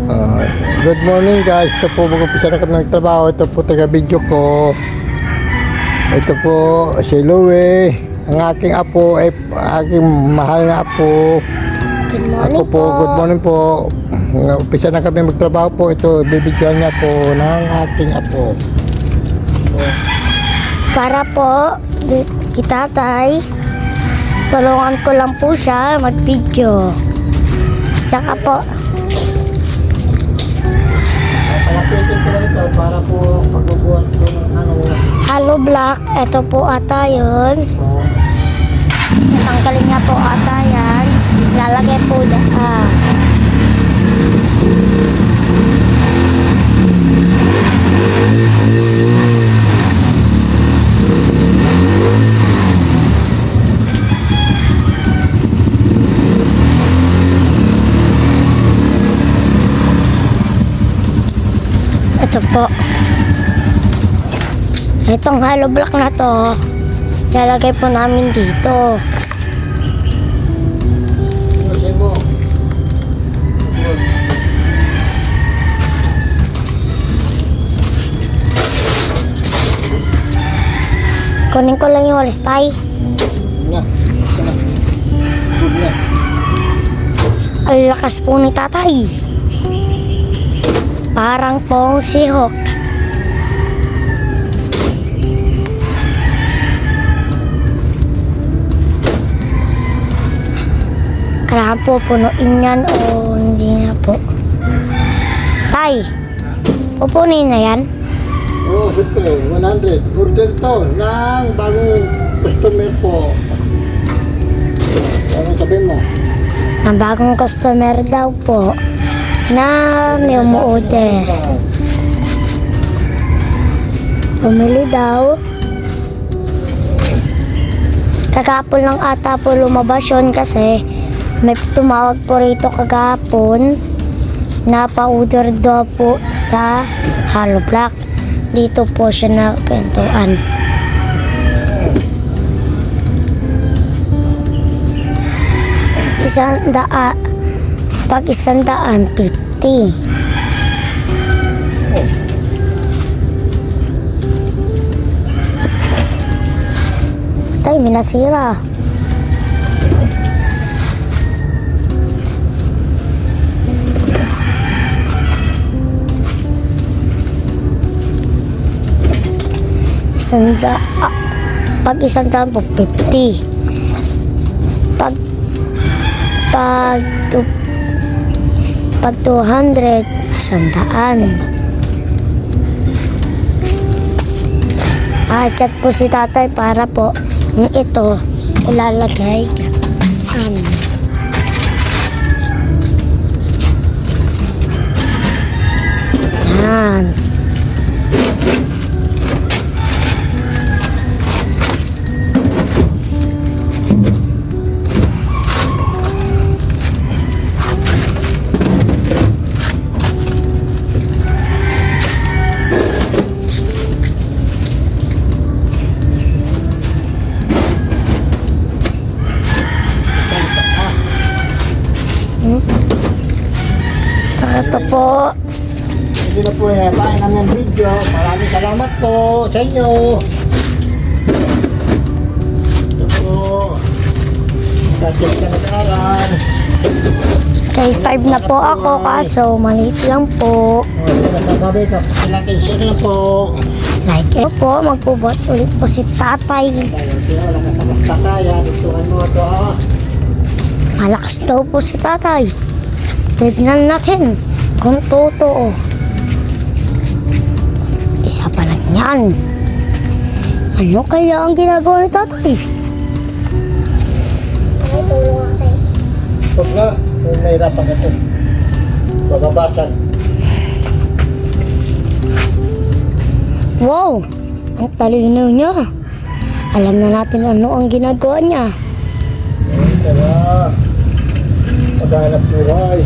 Ah, Good morning guys. Ito po mag-umpisa na kami ng trabaho. Ito po taga-video ko. Ito po si Louie. Ang aking apo ay aking mahal na apo. Good morning Ako po, good morning po. Umpisa na kami magtrabaho po. Ito, bibigyan niya po ng aking apo. Para po, kita tay, tulungan ko lang po siya mag-video. Tsaka po, Palapitin ko lang ito para po pagbubuhat ko ng hollow block. Ito po ata yun. Tanggalin nga po ata yan. Lalagay po dyan. Ito po. Itong hollow block na to, lalagay po namin dito. Kunin ko lang yung walis tay. Ang lakas po ni tatay. Parang pong sihok. Kailangan po punuin yan o hindi na po. Tay, pupunin na yan. Oo, siyempre, 100. Order to ng bagong customer po. Ano sabihin mo? Ang bagong customer daw po na may umu-order. Bumili daw. Kagapon lang ata po lumabas yun kasi may tumawag po rito kagapon na pa-order daw po sa hollow block. Dito po siya na kwentuhan. Pag 150. Tay, may nasira. Pag 100 po, 50. Pag 200, 100. Chat po si tatay para po ito ilalagay dyan. Yan. Ito po. Hindi na po yung namin video. Maraming salamat po sa inyo. Ito po. Kasi ka nag-aaral. Kay 5 na po ako kaso maliit lang po. Nagbababi ka. Share na po. Like ito po, magpubat ulit po si tatay. Malakas daw po si tatay. Tignan natin kung totoo. Isa pa lang yan. Ano kaya ang ginagawa ni tatay? Ano tulong natin? Huwag na. Huwag nahirapan ka ito. Bababasan. Wow! Ang talino niya. Alam na natin ano ang ginagawa niya. Tara. Paghanap buhay.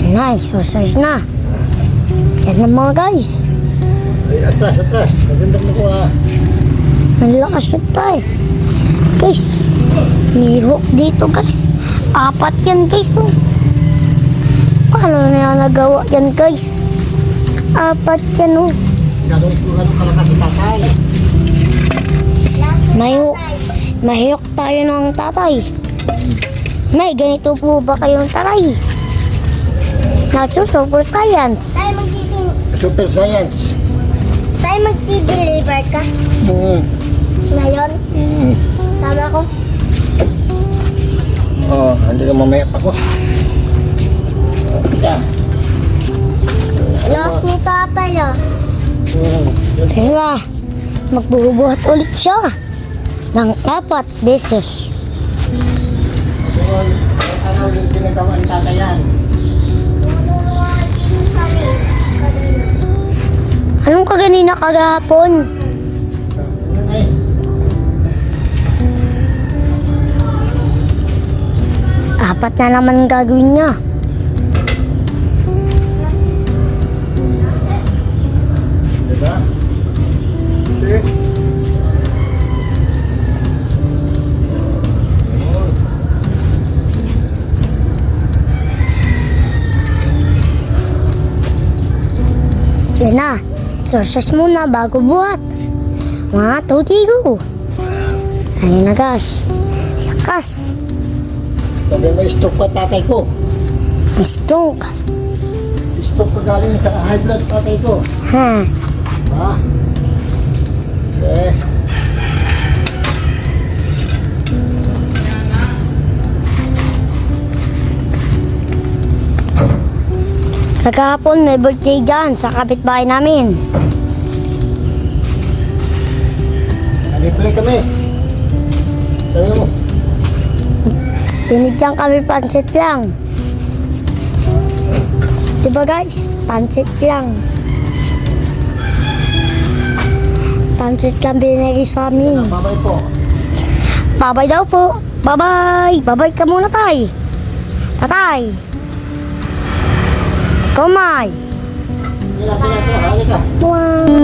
Yan na, exercise na. Yan na mga guys. Ay, atras. Magandang mo ko Ang lakas siya tayo. Guys, may hook dito guys. 4 yan guys. Oh. nagawa yan guys. 4 yan oh. Ganun kalakas si tatay. Mahiyok tayo ng tatay. Nay, ganito po ba kayong taray? Nacho, super science. Tayo magtitin. Super science. Tayo magti-deliver ka. Ngayon, sama ko. Oh, hindi ka mamaya pa ko. Yeah. Lost ni tatay ah. Kaya, magbubuhat ulit siya ng 4 beses. Ano yung ginagawa ni tatay yan? Tumutulungan din sa amin. Anong kaganina kagahapon? Ano na eh? Apat na naman gagawin niya. Diba? Okay. Yan na, exercise muna bago buhat. Mga tutigo. Ayun na guys. Lakas. Sabi may stroke pa tatay ko. Stroke. Stroke pa galing sa high blood tatay ko. Ha. Ha? Okay. Kagahapon may birthday dyan sa kapitbahay namin. Nalibre kami. Sabi mo. Binigyan kami pansit lang. Diba guys? Pansit lang. Pansit lang binigay sa amin. Babay po. Babay daw po. Babay. Babay ka muna tay. Tatay. Kumay. Halika. Wow.